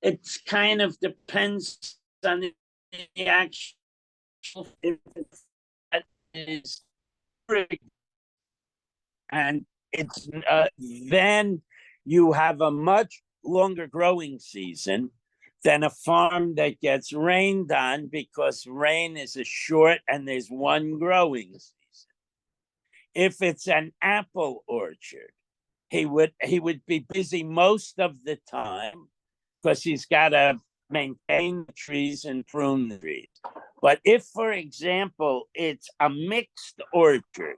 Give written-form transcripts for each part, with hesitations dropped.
It kind of depends on the actual, if that is, and it's then you have a much longer growing season than a farm that gets rained on, because rain is a short and there's one growing season. If it's an apple orchard, he would be busy most of the time because he's got to maintain the trees and prune the trees. But if, for example, it's a mixed orchard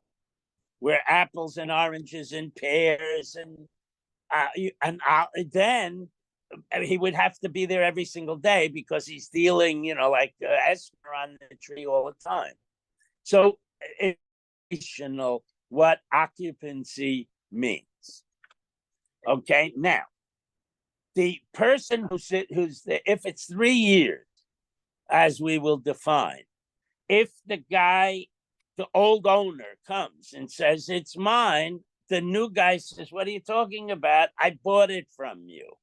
where apples and oranges and pears then he would have to be there every single day because he's dealing, like Esther on the tree all the time. So it's what occupancy means. Okay, now the person if it's 3 years, as we will define, if the old owner comes and says it's mine, the new guy says, "What are you talking about? I bought it from you,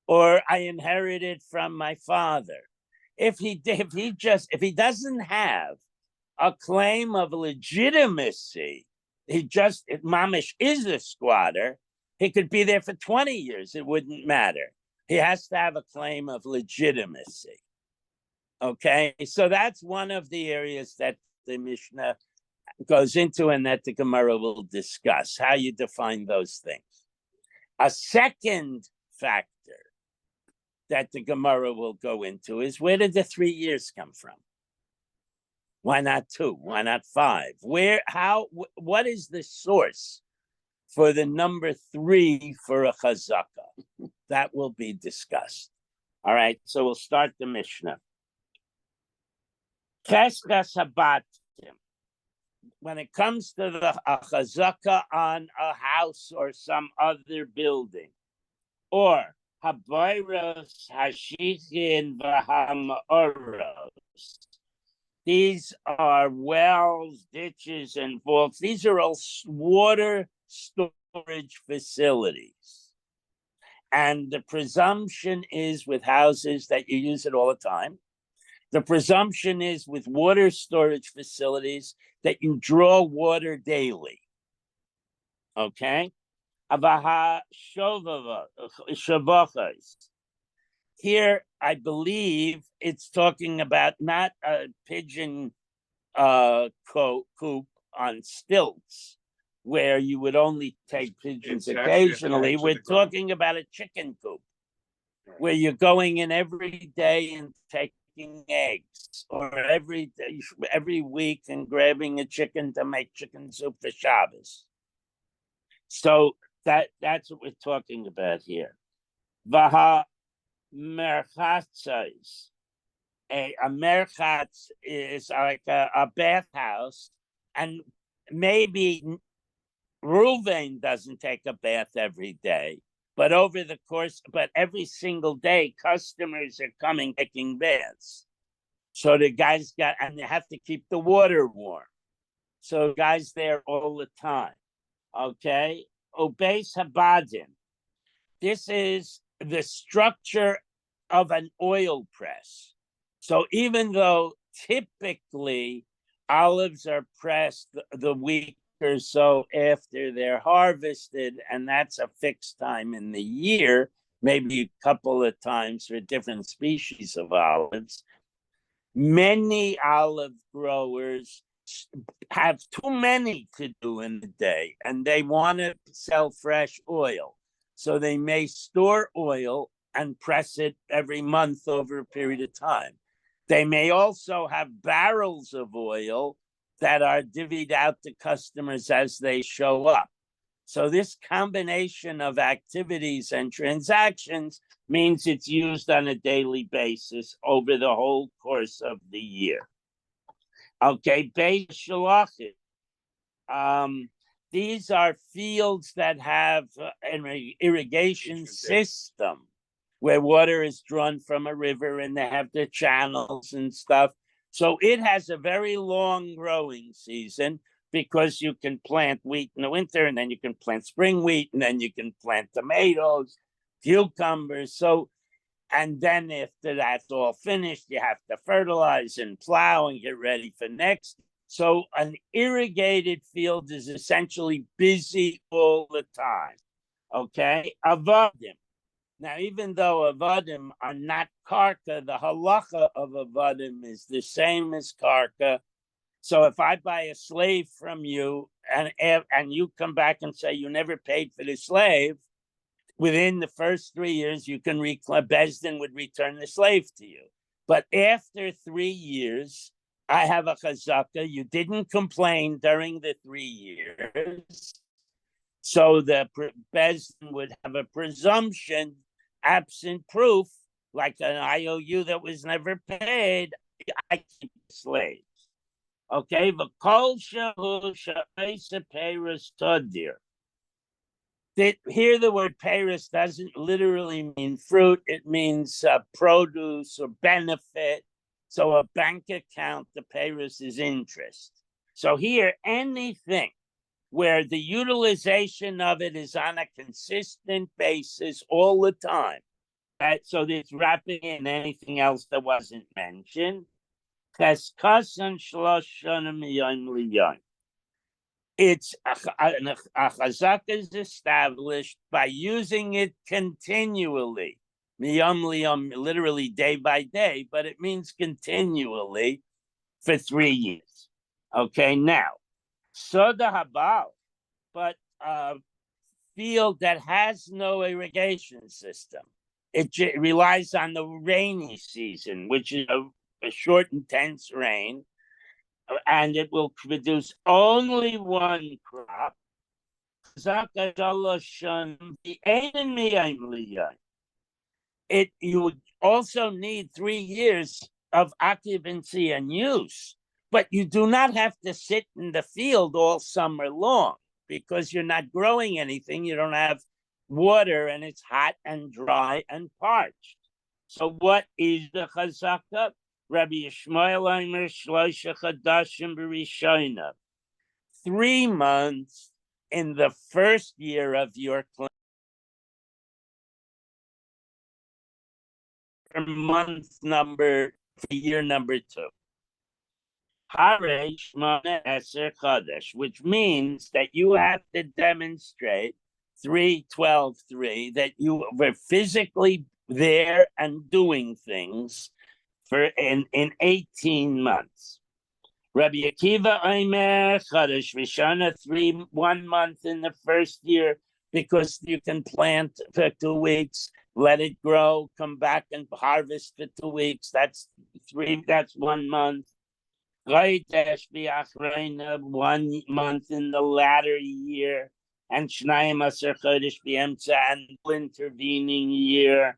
or I inherited from my father." If he doesn't have a claim of legitimacy, Mamish is a squatter. He could be there for 20 years. It wouldn't matter. He has to have a claim of legitimacy. Okay, so that's one of the areas that the Mishnah goes into and that the Gemara will discuss, how you define those things. A second factor that the Gemara will go into is, where did the 3 years come from? Why not 2? Why not 5? What is the source for the number 3 for a chazaka? That will be discussed. All right, so we'll start the Mishnah. Cheskas habatim. When it comes to the chazaka on a house or some other building, or habayros hashikin v'hamaoros, these are wells, ditches, and vaults. These are all water storage facilities. And the presumption is with houses that you use it all the time. The presumption is with water storage facilities that you draw water daily. Okay? Here, I believe it's talking about not a pigeon coop on stilts, where you would only take pigeons occasionally. We're talking about a chicken coop, where you're going in every day and taking eggs, or every week and grabbing a chicken to make chicken soup for Shabbos. So that's what we're talking about here. Vaha merchatzos. A merchatz is like a bathhouse, and maybe Reuven doesn't take a bath every day, but every single day, customers are coming taking baths. So the guys and they have to keep the water warm. So guys there all the time. Okay, Obeis Habadim. This is the structure of an oil press. So even though typically olives are pressed the week or so after they're harvested, and that's a fixed time in the year, maybe a couple of times for different species of olives, many olive growers have too many to do in the day, and they want to sell fresh oil. So they may store oil and press it every month over a period of time. They may also have barrels of oil that are divvied out to customers as they show up. So this combination of activities and transactions means it's used on a daily basis over the whole course of the year. Okay, Beis Shalachim. These are fields that have an irrigation system where water is drawn from a river and they have the channels and stuff. So it has a very long growing season, because you can plant wheat in the winter, and then you can plant spring wheat, and then you can plant tomatoes, cucumbers. So And then after that's all finished, you have to fertilize and plow and get ready for next. So an irrigated field is essentially busy all the time. Okay, avodim. Now, even though avodim are not karka, the halacha of avodim is the same as karka. So if I buy a slave from you and you come back and say you never paid for the slave, within the first 3 years, you can Bezdin would return the slave to you. But after 3 years, I have a chazaka. You didn't complain during the 3 years, so the Bezdin would have a presumption, absent proof, like an IOU that was never paid. I keep slaves. Okay, v'kol shehu she'osa peiros todir. Here, the word Paris doesn't literally mean fruit. It means produce or benefit. So a bank account, the Paris is interest. So here, anything where the utilization of it is on a consistent basis all the time. Right? So it's wrapping in anything else that wasn't mentioned. It's a chazaka is established by using it continually, miyam liyam, literally day by day, but it means continually for 3 years. Okay, now soda habal, but a field that has no irrigation system, it relies on the rainy season, which is a short, intense rain. And it will produce only one crop. You would also need 3 years of occupancy and use, but you do not have to sit in the field all summer long because you're not growing anything. You don't have water and it's hot and dry and parched. So what is the chazaka? Rabbi Yishmael Aimer Shloisha Chadashim B'Rishayna. 3 months in the first year of your claim. For year number 2. Hare Shmona Eser Chodesh, which means that you have to demonstrate 3:12:3 that you were physically there and doing things for in 18 months. Rabbi Akiva Omer Chodesh Rishana 1 month in the first year, because you can plant for 2 weeks, let it grow, come back and harvest for 2 weeks. That's 1 month. Chodesh B'Achrayna 1 month in the latter year, and Shnayim Aser Chodesh B'Emtza, and intervening year,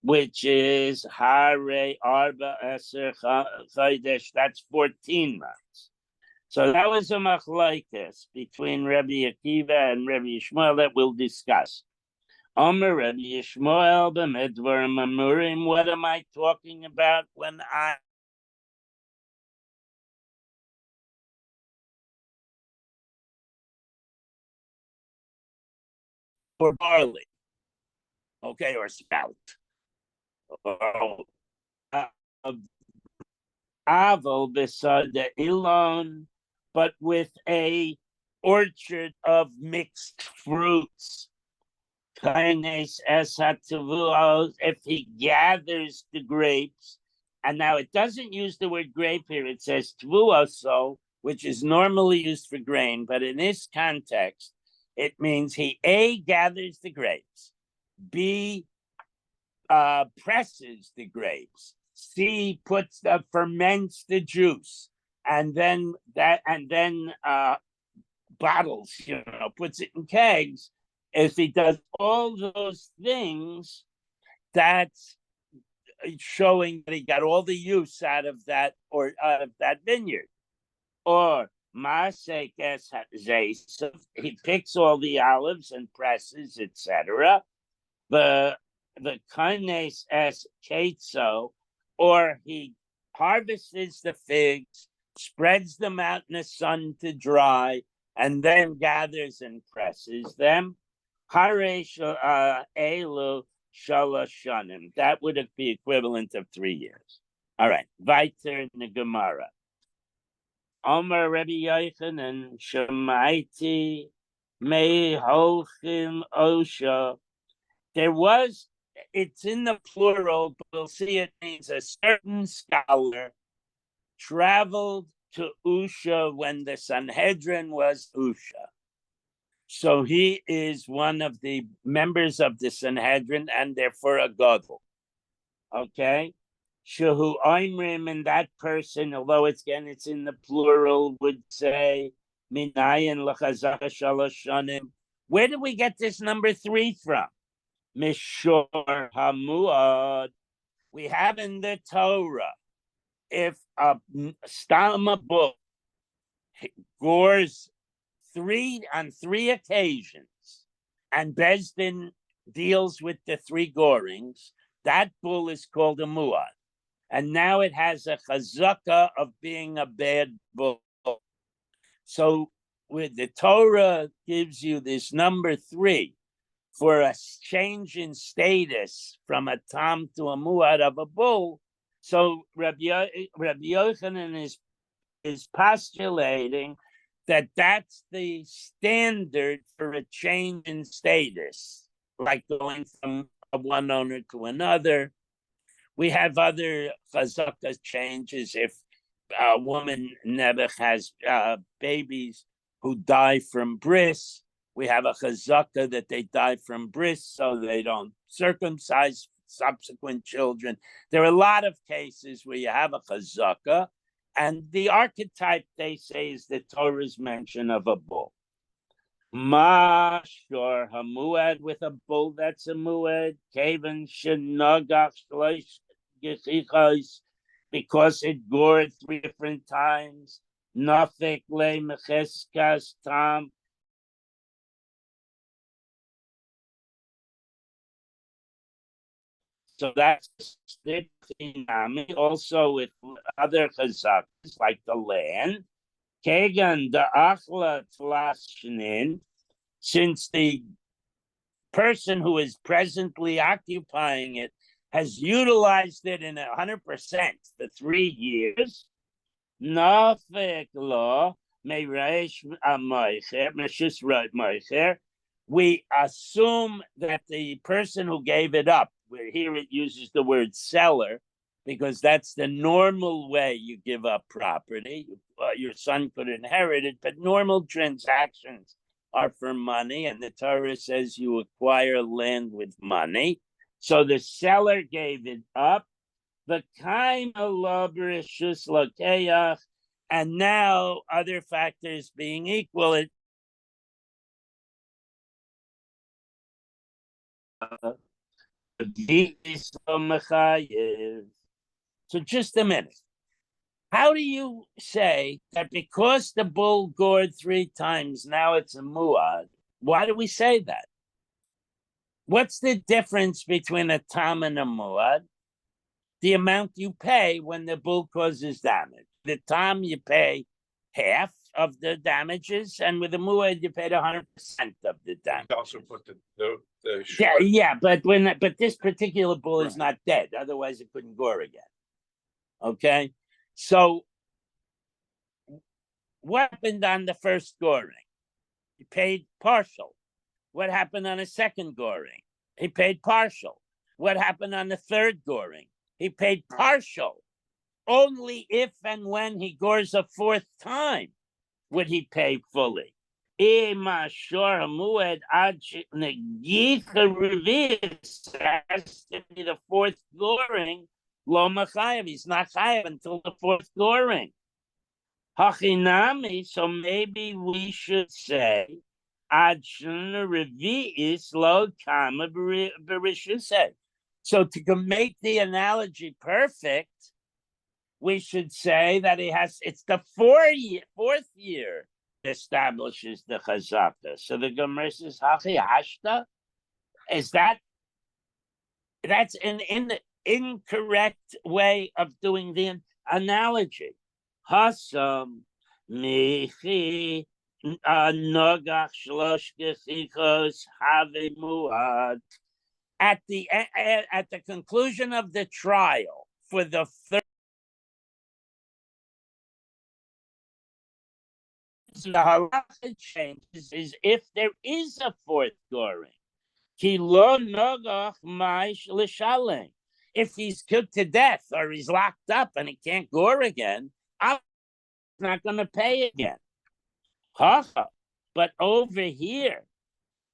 which is Hare Arba Eser Chodesh, that's 14 months. So that was a machlokes between Rabbi Akiva and Rabbi Yishmael that we'll discuss. Omer Rabbi Yishmael b'medvarim amurim. What am I talking about when I or barley? Okay, or sprout. Aval beside the ilon, but with a orchard of mixed fruits. If he gathers the grapes, and now it doesn't use the word grape here, it says tvuoso, which is normally used for grain, but in this context, it means he A, gathers the grapes, B, presses the grapes, C, ferments the juice, and then bottles, puts it in kegs. If he does all those things, that's showing that he got all the use out of that or out of that vineyard. Or Masekes Zaysav, he picks all the olives and presses, etc. The Kanes es Ketso, or he harvests the figs, spreads them out in the sun to dry, and then gathers and presses them. Haresh Elu shalosh shanim. That would be equivalent of 3 years. All right. Weiter in the Gemara. Omer Rabbi Yochanan Shemaiti Mei Holchim Osha. There was, it's in the plural, but we'll see it means a certain scholar traveled to Usha when the Sanhedrin was Usha. So he is one of the members of the Sanhedrin and therefore a gadol. Okay? Shehu Oimrim, and that person, although it's in the plural, would say, Minayin l'chazaka shalosh shanim. Where did we get this number 3 from? Mishor hamuad. We have in the Torah, if a stam bull gores on 3 occasions, and Bezdin deals with the 3 gorings, that bull is called a muad. And now it has a chazaka of being a bad bull. So with the Torah gives you this number 3 for a change in status from a tam to a muad of a bull. So Rabbi Yochanan is postulating that that's the standard for a change in status, like going from one owner to another. We have other chazaka changes. If a woman never has babies who die from bris, we have a chazaka that they die from bris so they don't circumcise subsequent children. There are a lot of cases where you have a chazaka, and the archetype, they say, is the Torah's mention of a bull. Mashor hamuad, with a bull that's a muad, kaven shenagach shlosh gesichos, because it gored 3 different times. Nafik le mecheskas tam. So that's the dynamic. Also with other chazakas, like the land. Kegan the achla tlashnin, since the person who is presently occupying it has utilized it in 100% for 3 years. Nafik law meiresh amoicher meshus moicher. We assume that the person who gave it up, where here it uses the word seller, because that's the normal way you give up property. Your son could inherit it, but normal transactions are for money, and the Torah says you acquire land with money. So the seller gave it up. The kind of labrishus lakeach, and now other factors being equal, it so just a minute. How do you say that because the bull gored 3 times, now it's a muad? Why do we say that? What's the difference between a tam and a muad? The amount you pay when the bull causes damage. The tam, you pay half of the damages, and with the muad, you paid 100% of the damage. You also put the yeah, but this particular bull is not dead. Otherwise, it couldn't gore again. Okay, so what happened on the first goring? He paid partial. What happened on a second goring? He paid partial. What happened on the third goring? He paid partial. Only if and when he gores a 4th time would he pay fully. Has to be the 4th goring. Lo machayev. He's not chayev until the 4th goring. Hachinami. So maybe we should say ad shana revi'is lo kama berishusei. So to make the analogy perfect, we should say that it's the 4th year establishes the chazaka. So the Gemara says, Hachi Hashta, is that's an incorrect way of doing the analogy. Hasam michi nogach shlosh gesichos have muad. At the conclusion of the trial for the third, the halacha changes is if there is a fourth goring. Ki lo nogach maish l'shalem. If he's killed to death or he's locked up and he can't gore again, I'm not going to pay again. But over here,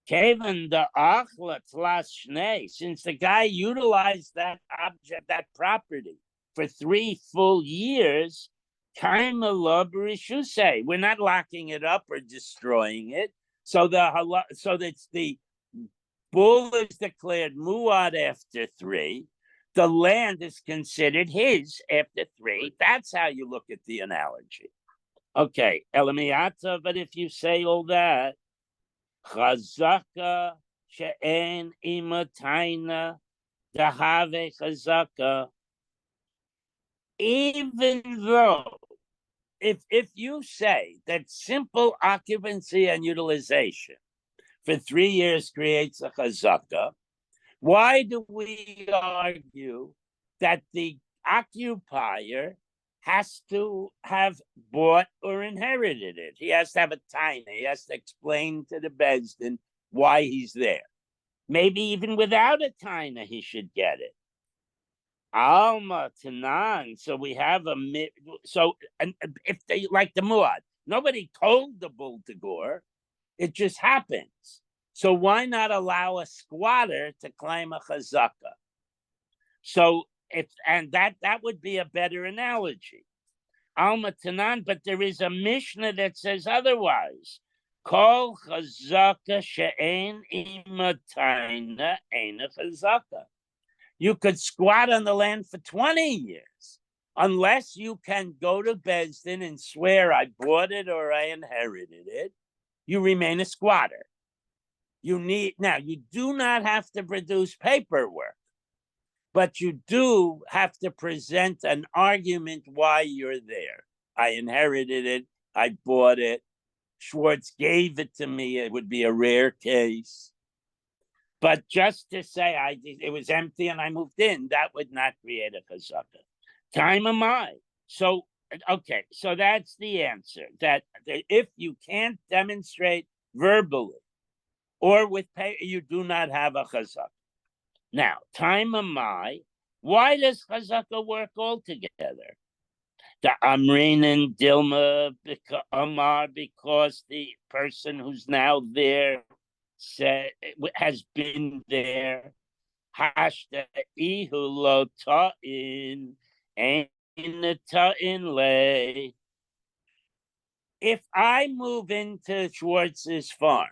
Kevin the Achla Tlas Shnei, since the guy utilized that object, that property, for 3 full years, we're not locking it up or destroying it. So that's the bull is declared muad after 3. The land is considered his after 3. That's how you look at the analogy. Okay, Elamiyata, but if you say all that, Chazaka she'en imataina dahave chazaka, even though if you say that simple occupancy and utilization for 3 years creates a chazaka, why do we argue that the occupier has to have bought or inherited it? He has to have a taina. He has to explain to the bezdin why he's there. Maybe even without a taina, he should get it. Alma tanan. So we have and if they like the muad, nobody told the bull to gore. It just happens. So why not allow a squatter to claim a chazaka? So that would be a better analogy. Alma tanan, but there is a Mishnah that says otherwise. Kol chazaka she'en imataina eina chazaka. You could squat on the land for 20 years, unless you can go to Bezdin and swear I bought it or I inherited it. You remain a squatter. You do not have to produce paperwork, but you do have to present an argument why you're there. I inherited it. I bought it. Schwartz gave it to me. It would be a rare case. But just to say it was empty and I moved in, that would not create a chazaka. Time am I. So, okay, so that's the answer. That if you can't demonstrate verbally or with pay, you do not have a chazaka. Now, time am I. Why does chazaka work altogether? The Amrin and Dilma Amar, because the person who's now there has been there. Hashta ihu lo ta'in ein ta'in le. If I move into Schwartz's farm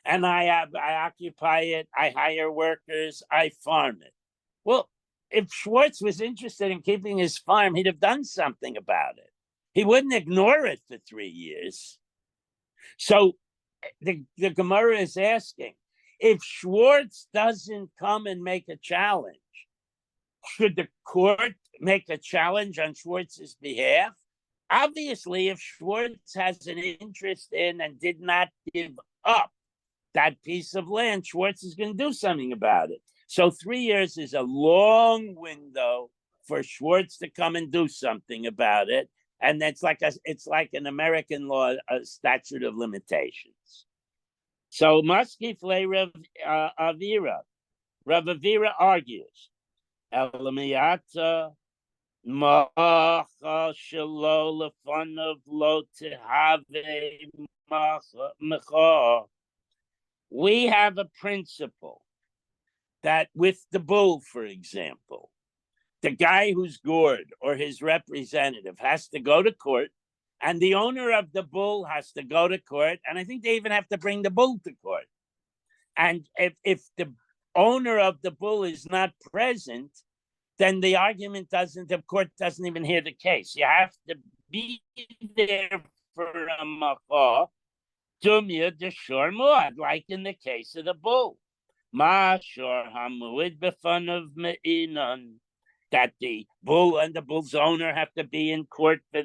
and I occupy it, I hire workers, I farm it. Well, if Schwartz was interested in keeping his farm, he'd have done something about it. He wouldn't ignore it for 3 years. So the Gemara is asking, if Schwartz doesn't come and make a challenge, should the court make a challenge on Schwartz's behalf? Obviously, if Schwartz has an interest in and did not give up that piece of land, Schwartz is going to do something about it. So 3 years is a long window for Schwartz to come and do something about it. And it's like an American law, a statute of limitations. So Maskif le Rav Avira. Rav Avira argues, Elamiyata macha shelo lefanav lo tehave mecha. We have a principle that with the bull, for example, the guy who's gored or his representative has to go to court, and the owner of the bull has to go to court, and I think they even have to bring the bull to court. And if the owner of the bull is not present, then the court doesn't even hear the case. You have to be there for a macha, dumya deshor muad, like in the case of the bull. Ma shor hamuid befanav me'inan, that the bull and the bull's owner have to be in court for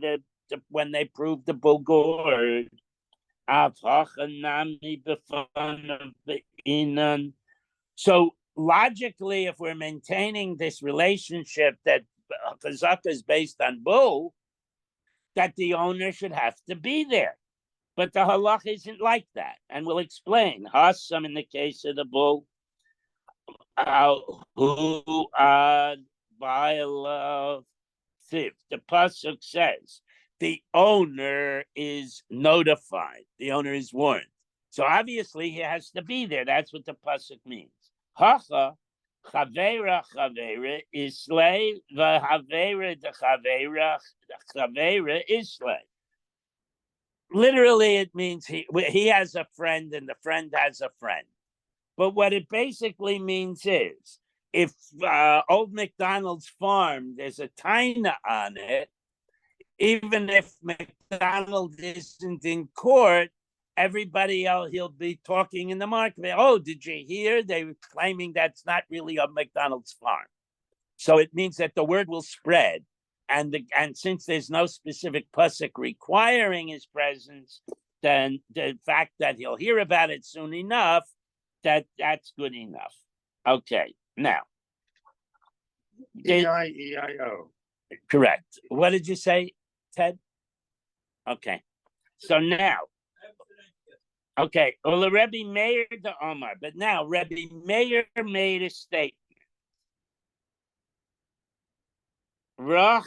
when they prove the bull gored. So logically, if we're maintaining this relationship that Chazaka is based on bull, that the owner should have to be there. But the halach isn't like that, and we'll explain. Hasam in the case of the bull, who by love thief. The pasuk says the owner is notified. The owner is warned. So obviously he has to be there. That's what the pasuk means. Hacha chavera is slave. The havera the chavera is slave. Literally, it means he has a friend and the friend has a friend. But what it basically means is, if Old McDonald's farm, there's a taina on it, even if McDonald isn't in court, everybody else, he'll be talking in the market. Oh, did you hear? They were claiming that's not really a McDonald's farm. So it means that the word will spread. And since there's no specific pasuk requiring his presence, then the fact that he'll hear about it soon enough, that's good enough. Okay, now. E-I-E-I-O. Correct. What did you say, Ted? Okay. So now, okay, well, the Rebbe Meir the Omar, but now Rebbe Meir made a statement. If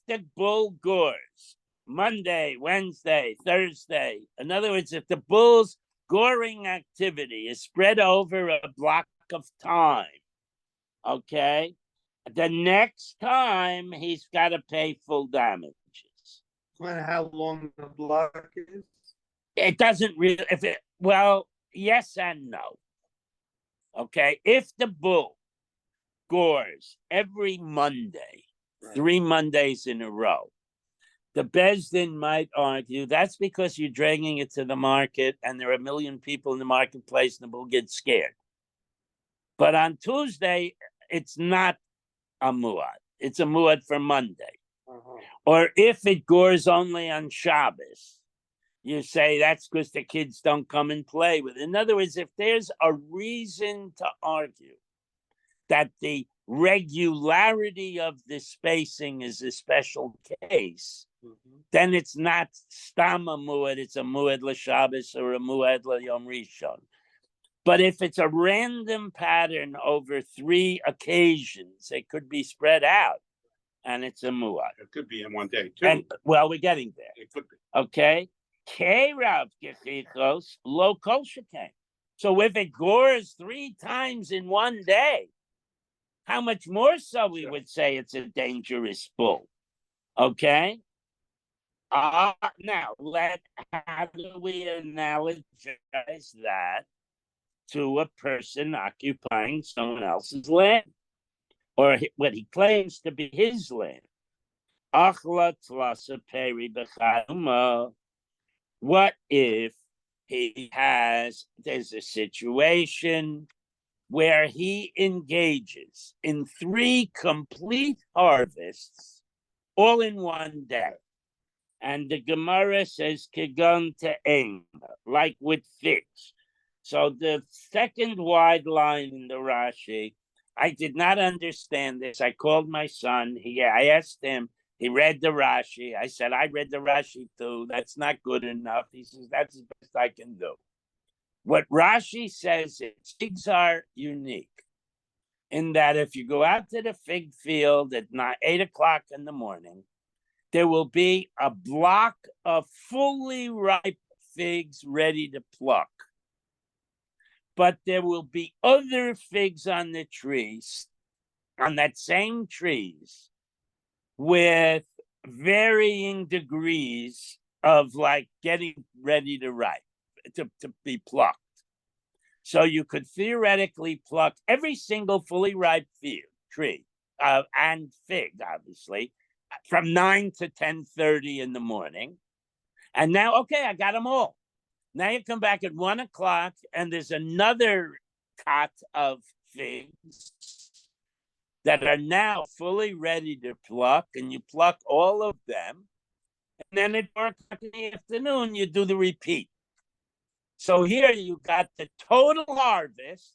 the bull gores Monday, Wednesday, Thursday, in other words, if the bull's goring activity is spread over a block of time, okay, the next time he's got to pay full damages. How long the block is? It doesn't really, well, yes and no. Okay, if the bull gores every Monday, right, 3 Mondays in a row, the Beis Din might argue that's because you're dragging it to the market and there are a million people in the marketplace and the bull gets scared. But on Tuesday, it's not a muad. It's a muad for Monday. Or if it gores only on Shabbos, you say that's because the kids don't come and play with it. In other words, if there's a reason to argue that the regularity of the spacing is a special case, then it's not stam a muad, it's a muad l'Shabbos or a muad l'Yom Rishon. But if it's a random pattern over 3 occasions, it could be spread out, and it's a muad. It could be in one day, too. And, well, we're getting there. It could be. Okay? Kerav gechichos lo kol shekain. So if it gores 3 times in one day, how much more so we would say it's a dangerous bull. Okay? Now, how do we analogize that to a person occupying someone else's land, or what he claims to be his land? What if there's a situation where he engages in 3 complete harvests all in one day? And the Gemara says, Kegon te'em, like with figs. So the second wide line in the Rashi, I did not understand this. I called my son. I asked him. He read the Rashi. I said, I read the Rashi too. That's not good enough. He says, that's the best I can do. What Rashi says is figs are unique in that if you go out to the fig field at 8 o'clock in the morning, there will be a block of fully ripe figs ready to pluck. But there will be other figs on the trees, on that same trees, with varying degrees of like getting ready to ripe, to be plucked. So you could theoretically pluck every single fully ripe tree and fig, obviously, from 9 to 10:30 in the morning. And now, okay, I got them all. Now you come back at 1 o'clock and there's another cot of figs that are now fully ready to pluck, and you pluck all of them. And then at 4 o'clock in the afternoon, you do the repeat. So here you got the total harvest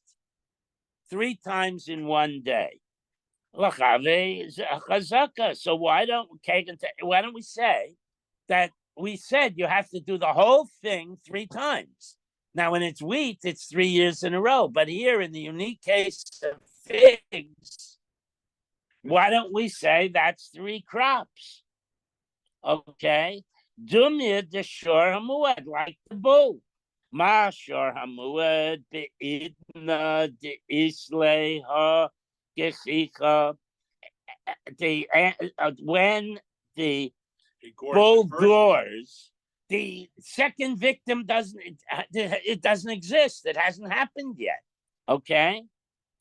3 times in one day. So why don't we say that we said you have to do the whole thing 3 times? Now, when it's wheat, it's 3 years in a row. But here, in the unique case of figs, why don't we say that's 3 crops? Okay. Dumya de shor hamuad, like the bull. Ma shor hamuad beidna de isle ha gechicha. When the bull gores, the second victim doesn't exist. It hasn't happened yet. Okay.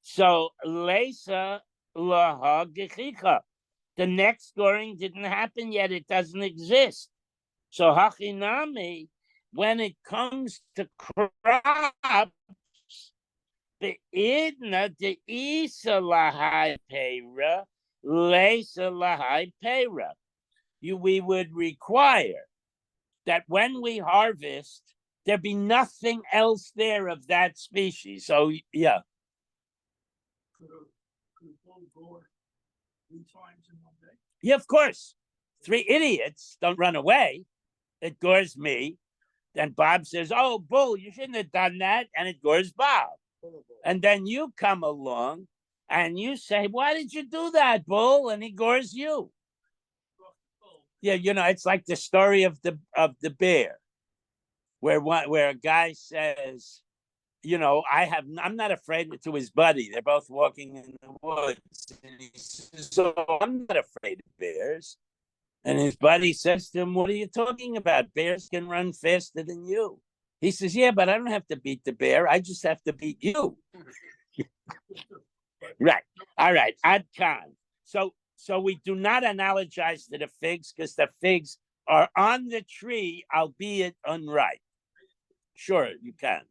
So Lesa laha gechicha. The next scoring didn't happen yet. It doesn't exist. So hachinami, when it comes to crops, the idna de isa lahai pera, lesa lahai pera. We would require that when we harvest, there be nothing else there of that species. So yeah. Could a bull gore 3 times in one day? Yeah, of course. 3 idiots don't run away. It gores me. Then Bob says, "Oh, bull, you shouldn't have done that." And it gores Bob. And then you come along and you say, "Why did you do that, bull?" And he gores you. Yeah, it's like the story of the bear, where a guy says, I'm not afraid to his buddy. They're both walking in the woods. And he says, "So I'm not afraid of bears." And his buddy says to him, "What are you talking about? Bears can run faster than you." He says, "Yeah, but I don't have to beat the bear. I just have to beat you." Right. All right. Ad Khan. So we do not analogize to the figs because the figs are on the tree, albeit unripe. Sure, you can.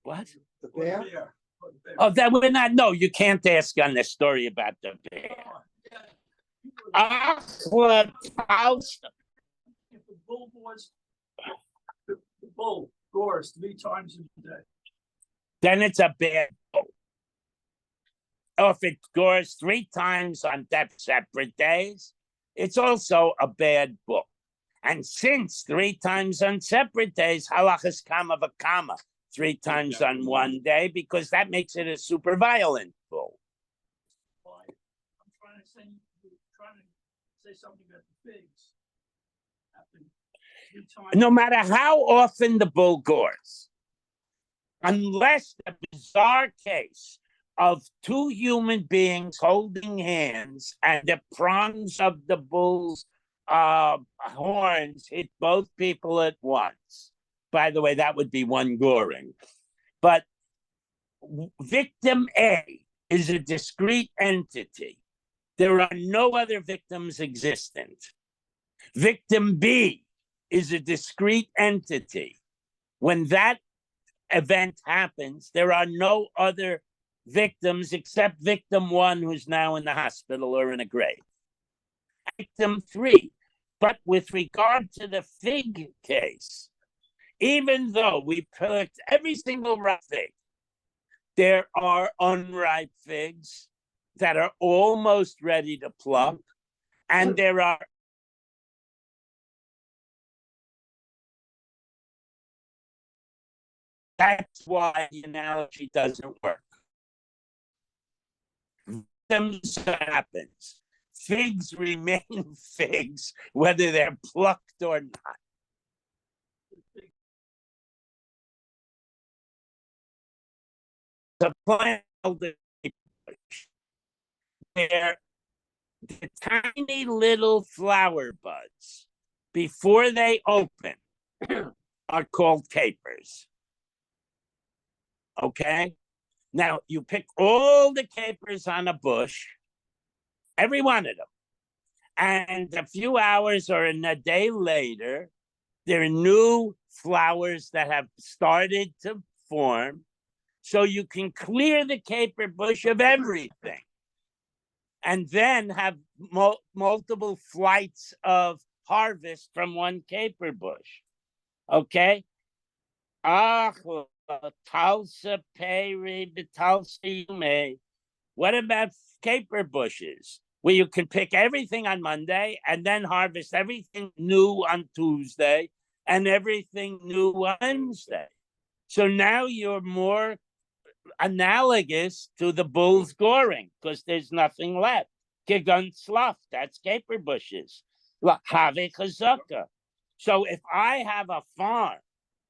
What? The bear? Oh, that we're not. No, you can't ask on the story about the bear. If the bull gores 3 times in a day, Then it's a bad bull. Or if it gores 3 times on separate days, it's also a bad bull. And since 3 times on separate days, halachas kama v'kama, 3 times on one day, because that makes it a super violent bull. I'm trying to say something about the figs. After 3 times. No matter how often the bull gores, unless the bizarre case of 2 human beings holding hands and the prongs of the bull's horns hit both people at once. By the way, that would be one goring. But victim A is a discrete entity. There are no other victims existent. Victim B is a discrete entity. When that event happens, there are no other victims except victim 1, who's now in the hospital or in a grave. Victim 3. But with regard to the fig case, even though we picked every single ripe fig, there are unripe figs that are almost ready to pluck, and there are that's why the analogy doesn't work. Victims happens. Figs remain figs, whether they're plucked or not. The plant, they're the tiny little flower buds, before they open, are called capers. Okay? Now, you pick all the capers on a bush, every one of them. And a few hours or a day later, there are new flowers that have started to form. So you can clear the caper bush of everything. And then have multiple flights of harvest from one caper bush. Okay? Achla, talsa peri, betalsa yume. What about caper bushes, where you can pick everything on Monday and then harvest everything new on Tuesday and everything new on Wednesday? So now you're more analogous to the bull's goring because there's nothing left. Kigun slough, that's caper bushes. Have chazaka. So if I have a farm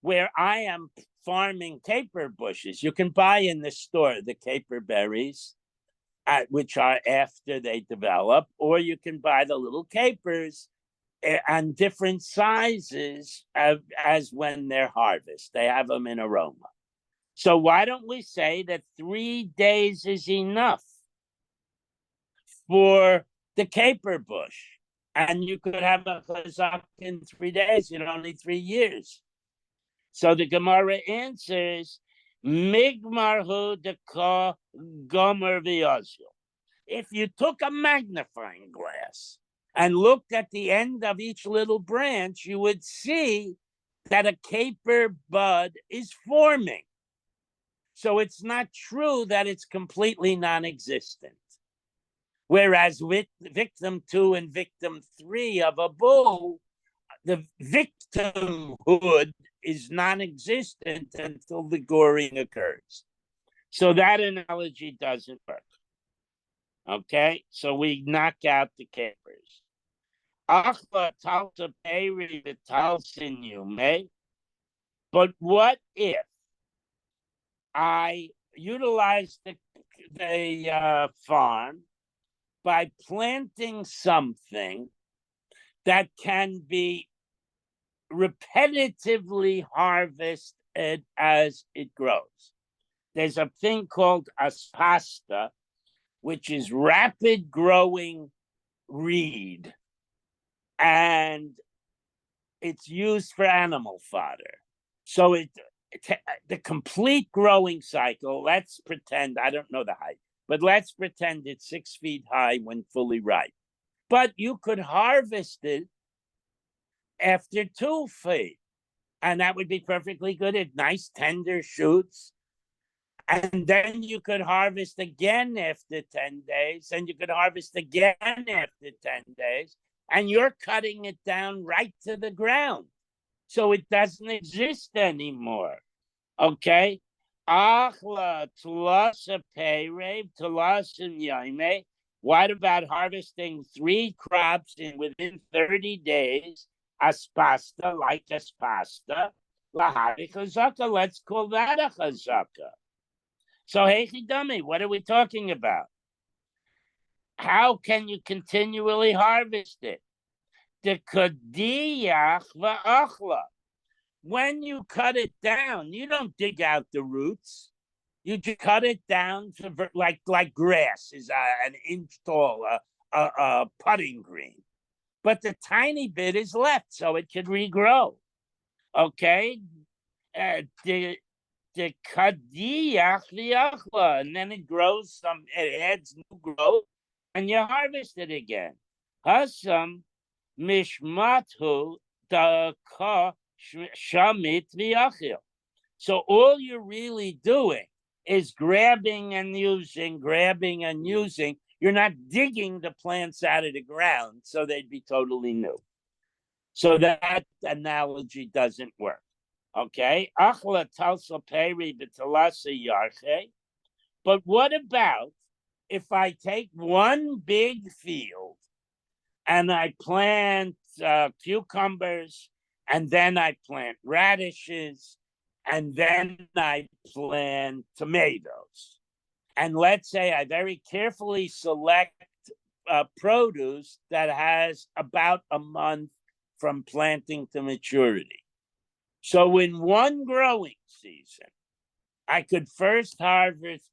where I am farming caper bushes, you can buy in the store the caper berries, which are after they develop, or you can buy the little capers and different sizes as when they're harvest. They have them in aroma. So why don't we say that 3 days is enough for the caper bush? And you could have a chazak in 3 days, in only 3 years. So the Gemara answers, Migmarhu deka gomer v'yazil. If you took a magnifying glass and looked at the end of each little branch, you would see that a caper bud is forming. So it's not true that it's completely non-existent. Whereas with victim 2 and victim 3 of a bull, the victimhood is non-existent until the goring occurs. So that analogy doesn't work. Okay, so we knock out the capers. But what if I utilize the farm by planting something that can be repetitively harvested as it grows? There's a thing called aspasta, which is rapid growing reed, and it's used for animal fodder. So the complete growing cycle, let's pretend, I don't know the height, but let's pretend it's 6 feet high when fully ripe. But you could harvest it after 2 feet, and that would be perfectly good at nice tender shoots. And then you could harvest again after 10 days, and you could harvest again after 10 days, and you're cutting it down right to the ground. So it doesn't exist anymore. Okay? Achla tulasa peirev tulasa yaime. What about harvesting 3 crops within 30 days? Aspasta, like aspasta. Lahari chazaka. Let's call that a chazaka. So, hey, dummy, what are we talking about? How can you continually harvest it? The kadiyach va'achla. When you cut it down, you don't dig out the roots. You just cut it down to like grass is an inch tall, a putting green. But the tiny bit is left, so it could regrow. Okay? The kadiyach v'achla, and then it grows it adds new growth, and you harvest it again. Hasam mishmathu daka shamit v'achil. So all you're really doing is grabbing and using. You're not digging the plants out of the ground, so they'd be totally new. So that analogy doesn't work. Okay? Achla talsa peri b'talasa yarche. But what about if I take one big field and I plant cucumbers, and then I plant radishes, and then I plant tomatoes? And let's say I very carefully select produce that has about a month from planting to maturity. So in one growing season, I could first harvest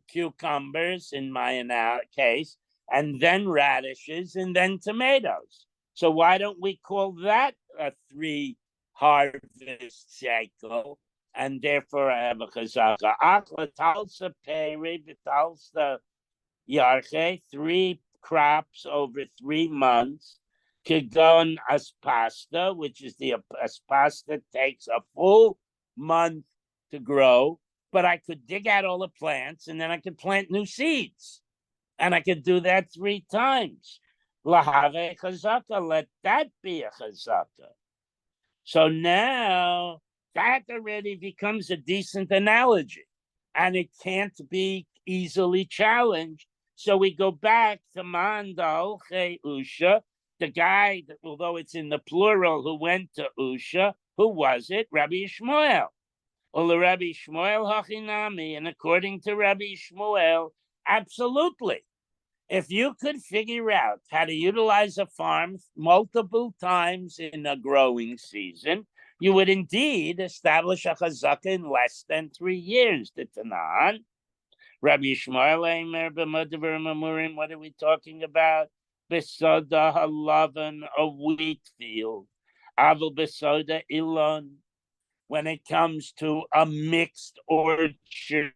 cucumbers in my case, and then radishes, and then tomatoes. So why don't we call that a 3 harvest cycle? And therefore I have a chazaka. Achla talsa peri b'talsa yarche, 3 crops over 3 months. Kigon aspasta, which is the aspasta takes a full month to grow, but I could dig out all the plants and then I could plant new seeds. And I could do that 3 times. Lahave chazaka, let that be a chazaka. So now that already becomes a decent analogy and it can't be easily challenged. So we go back to Mandal Che Usha, the guy, although it's in the plural, who went to Usha. Who was it? Rabbi Shmuel. Well, Rabbi Shmuel Hachinami, and according to Rabbi Shmuel, absolutely. If you could figure out how to utilize a farm multiple times in a growing season, you would indeed establish a chazaka in less than 3 years. The Tanan, Rabbi Shmuel Eimer b'Madavar Mamurim. What are we talking about? Besoda halavan, a wheat field. Aval besoda ilon. When it comes to a mixed orchard,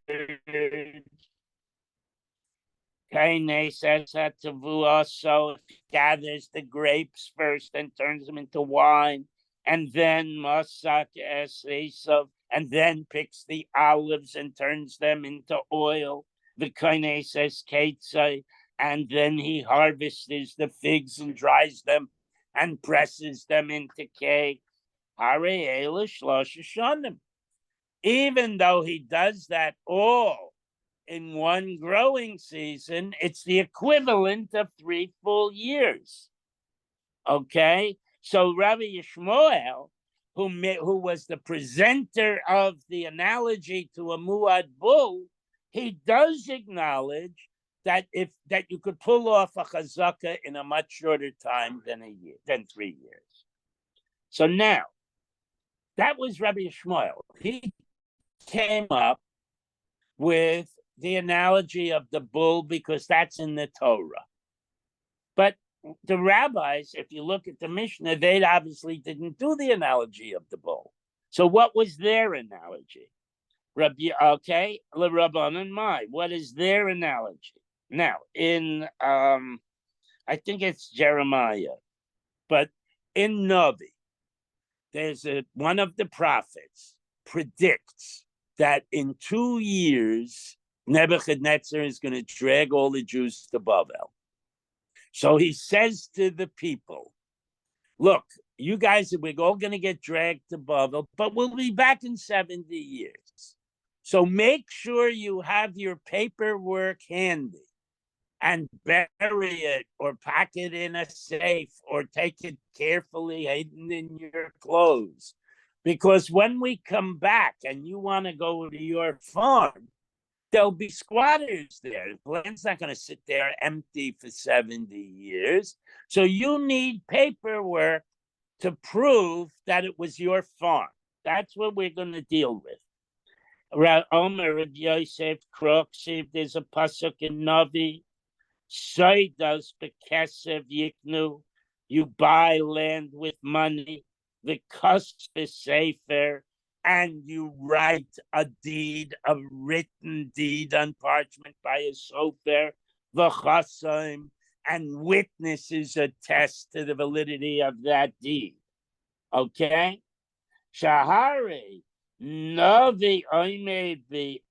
Kaine says that Tavua, so gathers the grapes first and turns them into wine, and then Masak Esesov, and then picks the olives and turns them into oil. The Kaine says Katsai, and then he harvests the figs and dries them and presses them into cake. Hare Elish Loshishanim. Even though he does that all in one growing season, it's the equivalent of 3 full years. Okay? So Rabbi Yishmael, who was the presenter of the analogy to a muad bull, he does acknowledge that you could pull off a chazaka in a much shorter time than 3 years. So now, that was Rabbi Yishmael. He came up with the analogy of the bull because that's in the Torah. But the rabbis, if you look at the Mishnah, they obviously didn't do the analogy of the bull. So what was their analogy? Okay, Rabbanan Mai. What is their analogy? Now, in I think it's Jeremiah, but in Navi, there's one of the prophets predicts that in 2 years, Nebuchadnezzar is going to drag all the Jews to Babel. So he says to the people, look, you guys, we're all going to get dragged to Babel, but we'll be back in 70 years. So make sure you have your paperwork handy and bury it or pack it in a safe or take it carefully hidden in your clothes. Because when we come back and you want to go to your farm, there'll be squatters there. The land's not going to sit there empty for 70 years. So you need paperwork to prove that it was your farm. That's what we're going to deal with. Omer of Yosef Krok, see if there's a pasuk in Navi. Soidas bekesev yiknu. You buy land with money. The cusp is safer. And you write a written deed on parchment by a sofer, v'chasim, and witnesses attest to the validity of that deed. Okay? Shahari, Navi Oimevi,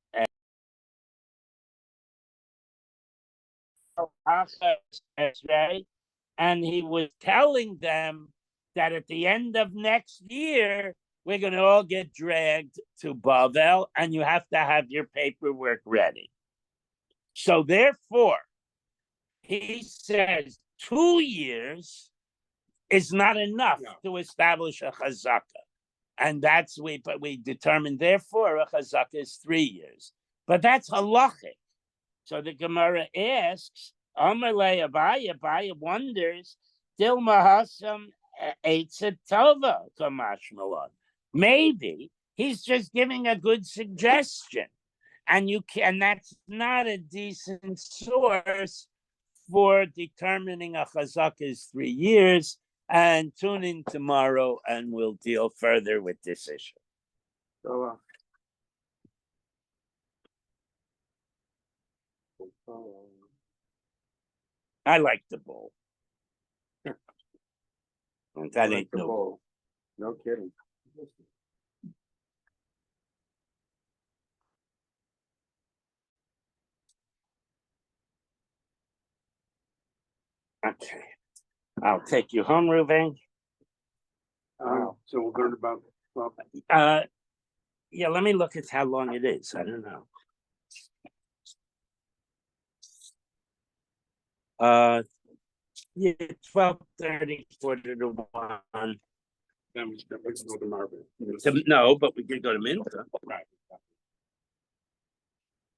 and he was telling them that at the end of next year, we're going to all get dragged to Bavel, and you have to have your paperwork ready. So therefore, he says 2 years is not enough to establish a chazaka. And that's we determined, therefore, a chazaka is 3 years. But that's halachic. So the Gemara asks, Amalei Abaya wonders, Dilma Hasam Eitzah Tova Kamash Malon. Maybe he's just giving a good suggestion, and that's not a decent source for determining a chazaka is 3 years. And tune in tomorrow, and we'll deal further with this issue. I like the bull. And that ain't the no. ball. No kidding. Okay. I'll take you home, Ruben. So we'll learn about, well, Yeah, let me look at how long it is. I don't know. Yeah, 12:30, 1:45. then we can go to Marvin. No, but we could go to Minka. Right.